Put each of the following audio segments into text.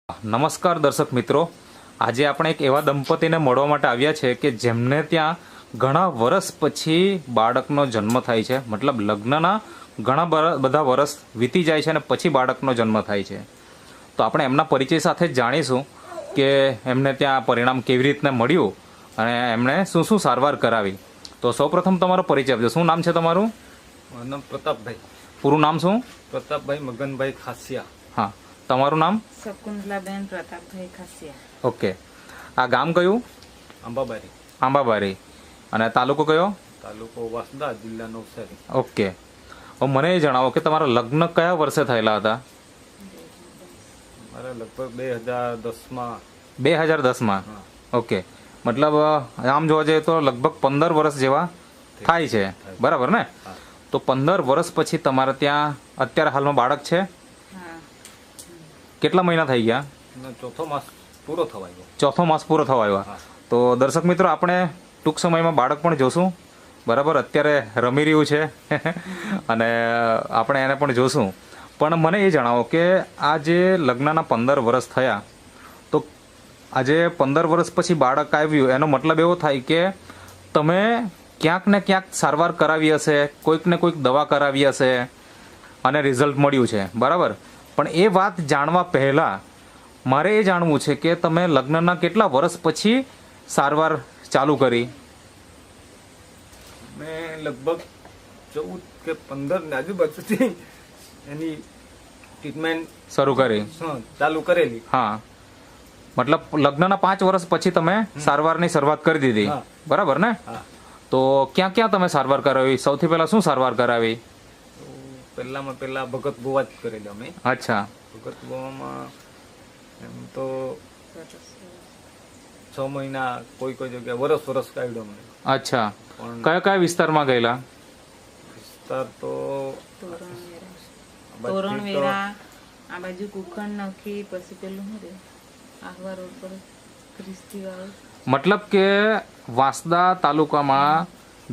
નમસ્કાર દર્શક મિત્રો, આજે આપણે એક એવા દંપતીને મળવા માટે આવ્યા છે કે જેમને ત્યાં ઘણા વર્ષ પછી બાળકનો જન્મ થાય છે. મતલબ લગ્નના ઘણા બધા વર્ષ વીતી જાય છે અને પછી બાળકનો જન્મ થાય છે. તો આપણે એમના પરિચય સાથે જ જાણીશું કે એમને ત્યાં પરિણામ કેવી રીતને મળ્યું અને એમણે શું શું સારવાર કરાવી. તો સૌપ્રથમ તમારો પરિચય આપજો. શું નામ છે તમારું? મારું નામ પ્રતાપભાઈ. પૂરું નામ શું? પ્રતાપભાઈ મગનભાઈ ખાસિયા. હા, તમારું નામ? શકુંતલાબેન પ્રતાપભાઈ ખાસિયા. ઓકે. આ ગામ કયું? આંબાબારી. આંબાબારી. અને તાલુકો કયો? તાલુકો વાસદા, જિલ્લા નવસારી. ઓકે. હવે મને એ જણાવો કે તમારા લગ્ન કયા વર્ષે થયેલા હતા? મારે લગભગ 2010માં. 2010માં. ઓકે. મતલબ આમ જોવા જઈએ તો લગભગ 15 વર્ષ જેવા થાય છે, બરાબર ને? તો 15 વર્ષ પછી તમારે ત્યાં અત્યારે હાલમાં બાળક છે? હા, કેટલા મહિના થઈ ગયા? અને ચોથો માસ પૂરો થવા આવ્યો. ચોથો માસ પૂરો થવા આવ્યો. તો દર્શક મિત્રો, આપણે ટૂંક સમયમાં બાળક પણ જોશું, બરાબર? અત્યારે રમી રહ્યું છે અને આપણે એને પણ જોશું. પણ મને એ જણાવો કે આ જે લગ્નના 15 વર્ષ થયા, તો આજે 15 વર્ષ પછી બાળક આવ્યું, એનો મતલબ એવો થાય કે તમે ક્યાંક ને ક્યાંક સારવાર કરાવી હશે, કોઈક ને કોઈક દવા કરાવી હશે અને રિઝલ્ટ મળ્યું છે, બરાબર? પણ એ વાત જાણવા પહેલાં મારે એ જાણવું છે કે તમે લગ્નના કેટલા વર્ષ પછી સારવાર ચાલુ કરી? મેં લગભગ 14 કે 15 ની આજુબાજુથી એની ટ્રીટમેન્ટ શરૂ કરી? ચાલુ કરેલી. હા, મતલબ લગ્નના 5 વર્ષ પછી તમે સારવારની શરૂઆત કરી દીધી, બરાબર ને? હા. તો ક્યાં ક્યાં તમે સારવાર કરાવી? સૌથી પહેલા શું સારવાર કરાવી? પહેલામાં પહેલા ભગત ગોવા જ કરેલી અમે. અચ્છા. ભગત ગોવામાં એમ તો 6 મહિના, કોઈ જગ્યાએ વરસ કાઢ્યો અમને. અચ્છા. પણ કયા કયા વિસ્તારમાં ગયેલા? વિસ્તાર તો તોરણવેરા, આ બાજુ કુખણ નખી, પછી પેલું શું રે આહવા રોડ પર ક્રિસ્તી વાળું. મતલબ કે વાંસદા તાલુકામાં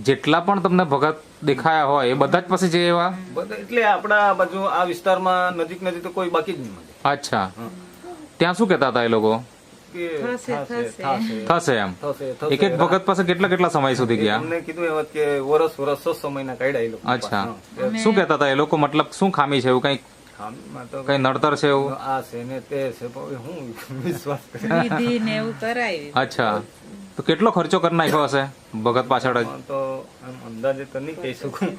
જેટલા પણ તમને ભગત દેખાયા હોય એ બધા જ પછી જે એવા? એટલે આપણા બાજુ આ વિસ્તારમાં નજીક તો કોઈ બાકી જ નહીં મળે. અચ્છા. ત્યાં શું કહેતા હતા એ લોકો? કે થશે. થશે એમ? થશે. એક એક ભગત પાસે કેટલા સમય સુધી ગયા? અમને કીધું એ વાત કે વરસ 6 મહિના કાઢ્યા એ લોકો. અચ્છા. શું કહેતા હતા એ લોકો? મતલબ શું ખામી છે? એવું ખામીમાં તો કઈ નડતર છે એવું? આ છે ને તે છે, પણ હું વિશ્વાસ કરે. વિધિ ને એવું કરાયું. અચ્છા. તો કેટલો ખર્ચો કરી નાખ્યો હશે ભગત પાછળ જ? તો આમ અંદાજે તો નહીં કહી શકું.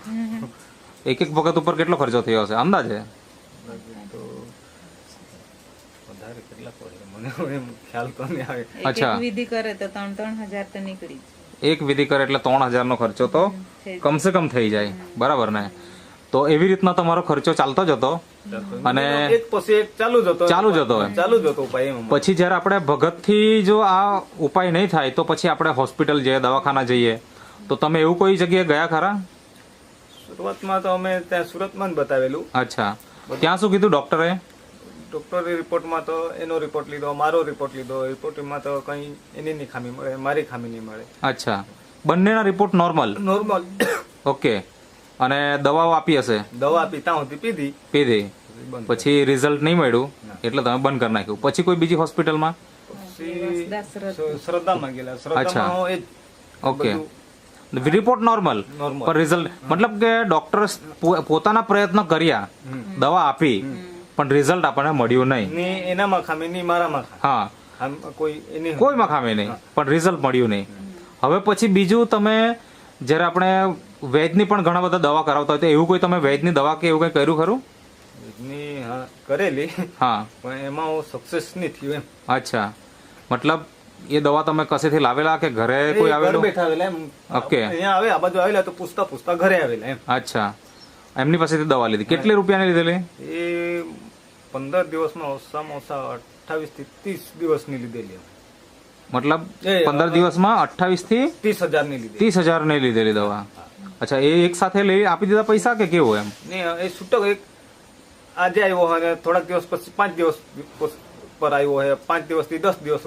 એક ભગત ઉપર કેટલો ખર્ચો થયો હશે અંદાજે? તો વધારે કેટલા પડે મને હવે એમ ખ્યાલ તો નહીં આવે. અચ્છા. એક વિધિ કરે તો 3-3 હજાર તો નીકળી જ. એક વિધિ કરે એટલે 3000 નો ખર્ચો તો કમસે કમ થઈ જાય, બરાબર ને? તો એવી રીતના તમારો ખર્ચો ચાલતો જ હતો અને એક પછી એક ચાલુ જ હતો એમ. ઉપાય એમ. પછી જ્યારે આપણે ભગતથી જો આ ઉપાય નહીં થાય તો પછી આપણે હોસ્પિટલ જઈએ, દવાખાના જઈએ. તો તમે એવું કોઈ જગ્યાએ ગયા ખરા? શરૂઆતમાં તો અમે ત્યાં સુરતમાં જ બતાવેલું. અચ્છા. ત્યાં શું કીધું ડોક્ટરે? ડોક્ટરી રિપોર્ટમાં તો એનો રિપોર્ટ લીધો, મારો રિપોર્ટ લીધો. રિપોર્ટમાં તો કઈ એની નહીં ખામી મળે, મારી ખામી નહીં મળે. અચ્છા. બંનેના રિપોર્ટ નોર્મલ? ઓકે. અને દવાઓ આપી હશે? દવા આપી, ત્યાં સુધી પીધી. પછી રિઝલ્ટ નહીં મળ્યું એટલે તમે બંધ કરી નાખ્યું. પછી કોઈ બીજી હોસ્પિટલમાં? પછી શ્રદ્ધામાં ગયેલા. શ્રદ્ધામાં એ જ ઓકે. રિપોર્ટ નોર્મલ પણ રિઝલ્ટ, મતલબ કે ડોક્ટર પોતાના પ્રયત્ન કર્યા, દવા આપી, પણ રિઝલ્ટ આપણને મળ્યું નહીં. ને એનામાં ખામી નહીં, મારામાં હા, કોઈમાં ખામી નહીં, પણ રિઝલ્ટ મળ્યું નહીં. હવે પછી બીજું તમે જ્યારે આપણે વૈદની પણ ઘણા બધા દવા કરાવતા હોય તો એવું કોઈ તમે વૈદની દવા કે એવું કઈ કર્યું ખરું? કરેલી. હા, પણ એમાં સક્સેસ નહીં થયું એમ. અચ્છા. મતલબ એ દવા તમે કસેથી લાવેલા કે ઘરે કોઈ આવેલું? બેઠા આવેલા એમ. ઓકે. અહીંયા આવે, આ બાજુ આવેલા તો પૂછતા ઘરે આવેલા એમ. અચ્છા. એમની પાસેથી દવા લીધી. કેટલી રૂપિયાની લીધેલી? એ 15 દિવસમાં ઓછામાં ઓછા 28 થી 30 દિવસની લીધેલી. મતલબ 15 દિવસમાં 28 થી 30,000 ની લીધી. 30,000 ની લીધેલી દવા. અચ્છા. એ એક સાથે લઈ આપી દીધા પૈસા કે કેવું એમ? એ છૂટક એક આજે આવ્યો અને થોડાક દિવસ પછી 5 દિવસ પર આવ્યો હોય, 5 દિવસથી 10 દિવસ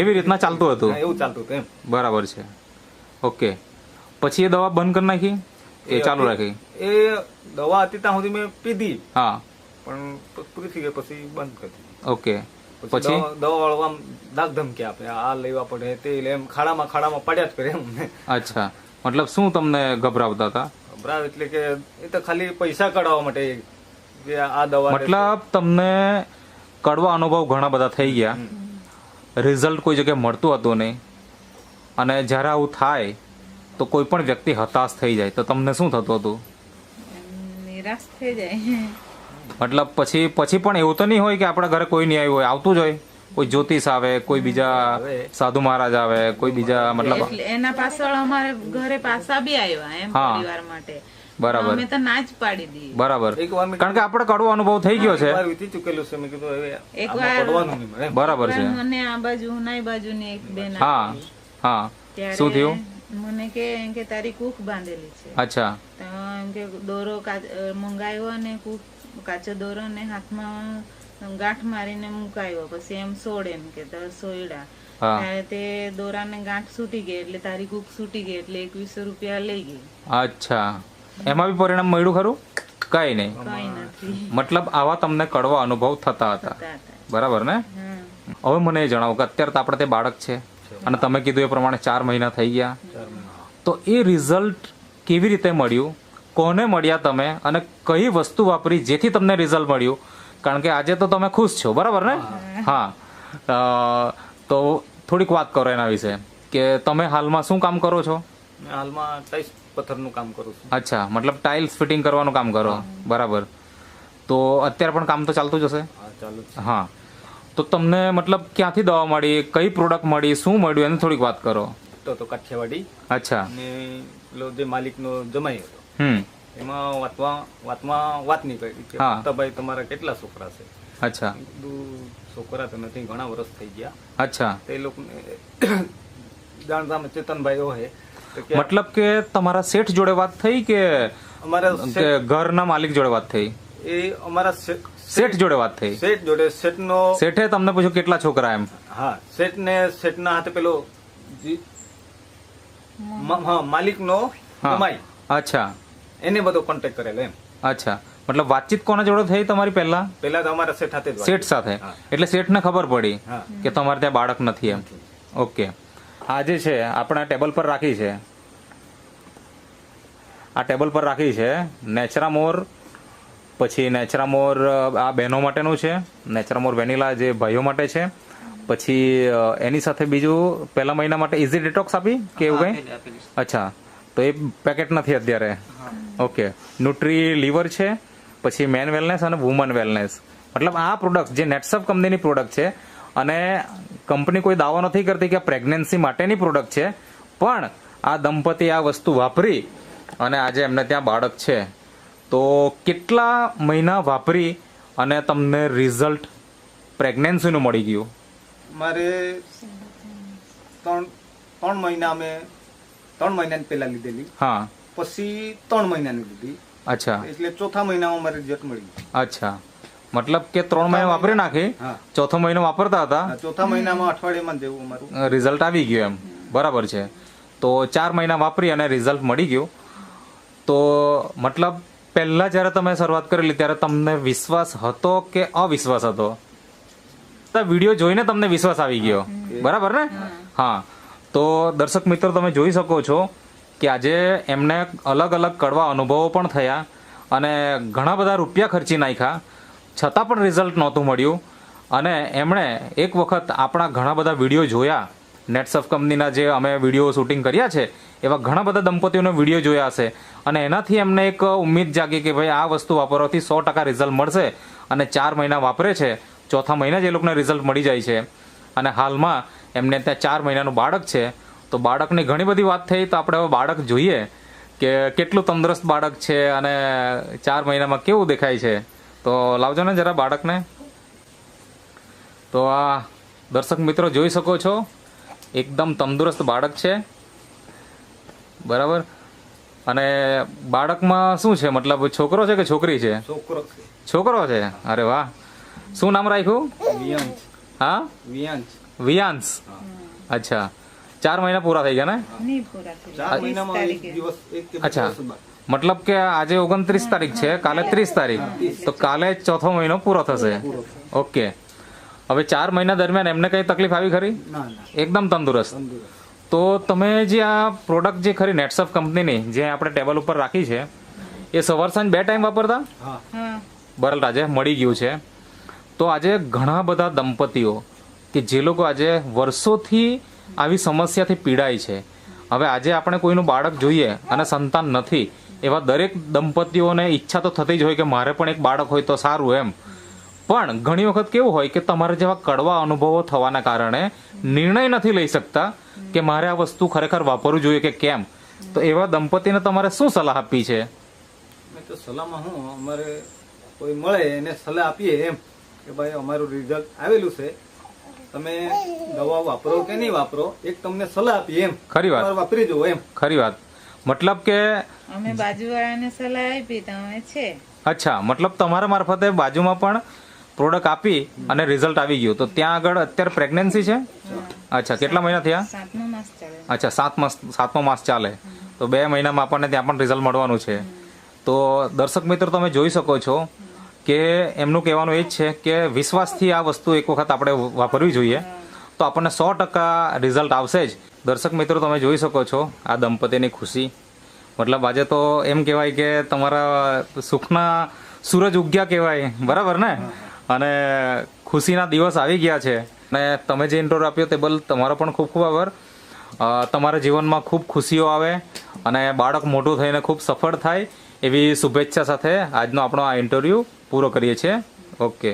એવી રીતના ચાલતું હતું? એવું ચાલતું હતું એમ. બરાબર છે. ઓકે. પછી એ દવા બંધ કરી નાખી એ ચાલુ રાખી? એ દવા હતી ત્યાં સુધી મેં પીધી. હા. પણ પૂરી થઈ ગઈ પછી બંધ કરી. ઓકે. પછી? દવા વાળવા દાગ ધમકી આપે, આ લેવા પડે તે લે, એમ ખાડામાં પડ્યા જ કરે એમ. અચ્છા, મતલબ શું તમને ગભરાવતા હતા? ગભરાવ એટલે કે એ તો ખાલી પૈસા કઢાવવા માટે કે આ દવા લે. મતલબ તમને કડવા અનુભવ ઘણા બધા થઈ ગયા, રિઝલ્ટ કોઈ જગ્યાએ મળતું હતું નહીં, અને જ્યારે આવું થાય તો કોઈ પણ વ્યક્તિ હતાશ થઈ જાય તો તમને શું થતું હતું? નિરાશ થઈ જાય. મતલબ પછી પણ એવું તો નહીં હોય કે આપણા ઘરે કોઈ નહીં આવ્યું હોય, આવતું જ હોય, કોઈ જ્યોતિષ આવે, કોઈ બીજા સાધુ મહારાજ આવે, કોઈ બીજા મતલબ એટલે એના પાછળ અમારે ઘરે પાછા બી આવ્યા એમ હા. પરિવાર માટે. બરાબર અમે તો ના જ પાડી દીધી. બરાબર, એક વાર મેં કારણ કે આપણે કડવો અનુભવ થઈ ગયો છે. એકવાર વીતી ચૂકેલું છે, મેં કીધું હવે એક આમાં વાર- પડવાનું નહીં મળે એમ. બરાબર છે. પણ મને આ બાજુ નાઈ બાજુની એક બેન હા આવી. હા, ત્યારે શું થયું? મને કે તારી કૂખ બાંધેલી છે. અચ્છા, તો એમ કે દોરો મંગાવ્યો અને કાચો દોરો ને હાથમાં ગાંઠ મારીને મુકાયો, પછી એમ સોડ એમ કે સોયડા. હા. ત્યારે તે દોરાને ગાંઠ છૂટી ગઈ એટલે તારી કૂખ છૂટી ગઈ એટલે 2100 રૂપિયા લઈ ગઈ. અચ્છા, એમાં બી પરિણામ મળ્યું ખરું? કઈ નહીં. કઈ નથી મતલબ આવા તમને કડવા અનુભવ થતા હતા, થતા હતા. બરાબર ને? હા. હવે મને એ જણાવો કે અત્યારે તો આપણે તે બાળક છે અને તમે કીધું એ પ્રમાણે 4 મહિના થઈ ગયા, તો એ રિઝલ્ટ કેવી રીતે મળ્યું, કોને મળ્યા તમે, અને કઈ વસ્તુ વાપરી જેથી તમને રિઝલ્ટ મળ્યું? કારણ કે આજે તો તમે ખુશ છો, બરાબર ને? હા, તો થોડીક વાત કરો એના વિશે કે તમે હાલમાં શું કામ કરો છો? મેં હાલમાં ટાઇલ્સ પથ્થરનું કામ કરું છું. અચ્છા, મતલબ ટાઇલ્સ ફિટિંગ કરવાનું કામ કરો, બરાબર. તો અત્યારે પણ કામ તો ચાલતું જ હશે? હા, ચાલુ જ છે. હા, તો તમને મતલબ ક્યાંથી દવા મળી, કઈ પ્રોડક્ટ મળી, શું મળ્યું એની થોડીક વાત કરો. તો કાઠિયાવાડી અચ્છા. અને પેલો જે માલિકનો જમાઈ હતો હમ. એમાં વાતમાં વાત નીકળી કે હા. ભાઈ તમારા કેટલા છોકરા છે? અચ્છા. મેં કીધું છોકરા તો નથી, ઘણા વર્ષ થઈ ગયા. અચ્છા, તે લોકોને જાણતા ચેતનભાઈ હોય તો કે મતલબ કે તમારા શેઠ જોડે વાત થઈ કે અમારા કે ઘરના માલિક જોડે વાત થઈ? એ અમારા શેઠ જોડે વાત થઈ. શેઠ જોડે શેઠનો શેઠે તમને પૂછ્યું કેટલા છોકરા એમ? હા, શેઠના હાથે પેલો હા માલિકનો હા. જમાઈ અચ્છા. એને બધો કોન્ટેક્ટ કરેલો એમ. અચ્છા, મતલબ વાતચીત કોના જોડે થઈ તમારી પહેલા? પેલા તો અમારા શેઠ હાથે જ વાત. શેઠ સાથે. હા. એટલે શેઠને ખબર પડી હા. કે તમારે ત્યાં બાળક નથી એમ. ઓકે, આ જે છે આપણે ટેબલ પર રાખી છે, આ ટેબલ પર રાખી છે નેચરામોર, પછી નેચરામોર આ બહેનો માટેનું છે, નેચરામોર વેનીલા જે ભાઈઓ માટે છે, પછી એની સાથે બીજું પહેલા મહિના માટે ઇઝી ડિટોક્સ આપી કે એવું કંઈ? અચ્છા, તો એ પેકેટ નથી અત્યારે. ઓકે, ન્યુટ્રી લીવર છે, પછી મેન વેલનેસ અને વુમન વેલનેસ. મતલબ આ પ્રોડક્ટ જે નેટસફ કંપનીની પ્રોડક્ટ છે, અને કંપની કોઈ દાવો નથી કરતી કે પ્રેગ્નન્સી માટેની પ્રોડક્ટ છે, પણ આ દંપતી આ વસ્તુ વાપરી અને આજે એમને ત્યાં બાળક છે. તો કેટલા મહિના વાપરી અને તમને રિઝલ્ટ પ્રેગ્નન્સીનું મળી ગયું? મારે 3 મહિના અમે 3 મહિનાની પહેલા લીધેલી, હા. પછી 3 મહિનાની લીધી, અચ્છા. એટલે ચોથા મહિનામાં મારે રિઝલ્ટ મળી. અચ્છા, મતલબ કે 3 મહિના વાપરી નાખી, હા. ચોથો મહિનો વાપરતા હતા, ચોથા મહિનામાં અઠવાડિયામાં જેવું અમારું રિઝલ્ટ આવી ગયું એમ. બરાબર છે. તો 4 મહિના વાપરી અને રિઝલ્ટ મળી ગયું. તો મતલબ પહેલા જ્યારે તમે શરૂઆત કરેલી ત્યારે તમને વિશ્વાસ હતો કે અવિશ્વાસ હતો? વિડીયો જોઈને તમને વિશ્વાસ આવી ગયો, બરાબર ને? હા. તો દર્શક મિત્રો તમે જોઈ શકો છો કે આજે એમને અલગ અલગ કડવા અનુભવો પણ થયા અને ઘણા બધા રૂપિયા ખર્ચી નાખ્યા, છતાં પણ રિઝલ્ટ નહોતું મળ્યું. અને એમણે એક વખત આપણા ઘણા બધા વિડીયો જોયા, નેટસફ કંપનીના જે અમે વિડીયો શૂટિંગ કર્યા છે એવા ઘણા બધા દંપતીઓનો વિડીયો જોયા હશે, અને એનાથી એમને એક ઉમ્મીદ જાગી કે ભાઈ આ વસ્તુ વાપરવાથી 100% રિઝલ્ટ મળશે. અને 4 મહિના વાપરે છે, ચોથા મહિના જ એ લોકોને રિઝલ્ટ મળી જાય છે. અને હાલમાં એમને ત્યાં 4 મહિનાનું બાળક છે. તો બાળકની ઘણી બધી વાત થઈ, તો આપણે હવે બાળક જોઈએ કે કેટલું તંદુરસ્ત બાળક છે અને 4 મહિનામાં કેવું દેખાય છે. તો લાવજો ને જરા બાળકને. તો આ દર્શક મિત્રો જોઈ શકો છો, એકદમ તંદુરસ્ત બાળક છે, બરાબર. અને બાળકમાં શું છે, મતલબ છોકરો છે કે છોકરી છે? છોકરો છે. છોકરો છે. અરે વાહ, શું નામ રાખ્યું? વિયાંશ. હા, વિયાંશ. વિયાંશ. અચ્છા, 4 મહિના પૂરા થઈ ગયા ને? નહીં પૂરા થઈ 4 મહિનામાં એક દિવસ એક કે બે અચ્છા, દિવસ બાદ. મતલબ કે આજે 29 તારીખ છે, કાલે 30 તારીખ, તો કાલે ચોથો મહિનો પૂરો થશે. ઓકે, હવે 4 મહિના દરમિયાન એમને કઈ તકલીફ આવી ખરી? ના ના એકદમ તંદુરસ્ત. તંદુરસ્ત. તો તમે જે આ પ્રોડક્ટ જે ખરી નેટસફ કંપનીની જે આપણે ટેબલ ઉપર રાખી છે એ સવાર સાંજ 2 ટાઈમ વાપરતા? હા હા બરાબર, આજે મળી ગયું છે. તો આજે ઘણા બધા દંપતીઓ કે જે લોકો આજે વર્ષોથી આવી સમસ્યાથી પીડાય છે, હવે આજે આપણે કોઈનું બાળક જોઈએ અને સંતાન નથી, એવા દરેક દંપતીઓને ઈચ્છા તો થતી જ હોય કે મારે પણ એક બાળક હોય તો સારું એમ. પણ ઘણી વખત કેવું હોય કે તમારે જેવા કડવા અનુભવો થવાના કારણે નિર્ણય નથી લઈ શકતા કે મારે આ વસ્તુ ખરેખર વાપરવું જોઈએ કે કેમ. તો એવા દંપતીને તમારે શું સલાહ આપી છે? મેં તો સલાહમાં હું અમારે કોઈ મળે એને સલાહ આપીએ એમ કે ભાઈ અમારું રિઝલ્ટ આવેલું છે, તમે દવા વાપરો કે નહીં વાપરો, એક તમને સલાહ આપીએ એમ. ખરી વાત. એકવાર વાપરી જુઓ એમ. ખરી વાત. મતલબ કે અમે બાજુવાળાને સલાહ આપી તમે છે. અચ્છા, મતલબ તમારા મારફતે બાજુમાં પણ પ્રોડક્ટ આપી અને રિઝલ્ટ આવી ગયું. તો ત્યાં આગળ અત્યારે પ્રેગ્નન્સી છે? અચ્છા, કેટલા મહિના થયા? 7મો માસ ચાલે. અચ્છા, 7મો માસ ચાલે. તો 2 મહિનામાં આપણને ત્યાં પણ રિઝલ્ટ મળવાનું છે. તો દર્શક મિત્રો તમે જોઈ શકો છો કે એમનું કહેવાનું એ જ છે કે વિશ્વાસથી આ વસ્તુ એક વખત આપણે વાપરવી જોઈએ તો આપણને 100% રિઝલ્ટ આવશે જ. દર્શક મિત્રો તમે જોઈ શકો છો આ દંપતીની ખુશી. મતલબ આજે તો એમ કહેવાય કે તમારા સુખના સૂરજ ઉગ્યા કહેવાય, બરાબર ને? અને ખુશીના દિવસ આવી ગયા છે. અને તમે જે ઇન્ટરવ્યુ આપ્યો તે બદલ તમારો પણ ખૂબ ખૂબ આભાર. તમારા જીવનમાં ખૂબ ખુશીઓ આવે અને બાળક મોટું થઈને ખૂબ સફળ થાય એવી શુભેચ્છા સાથે આજનો આપણો આ ઇન્ટરવ્યુ પૂરો કરીએ છીએ. ઓકે.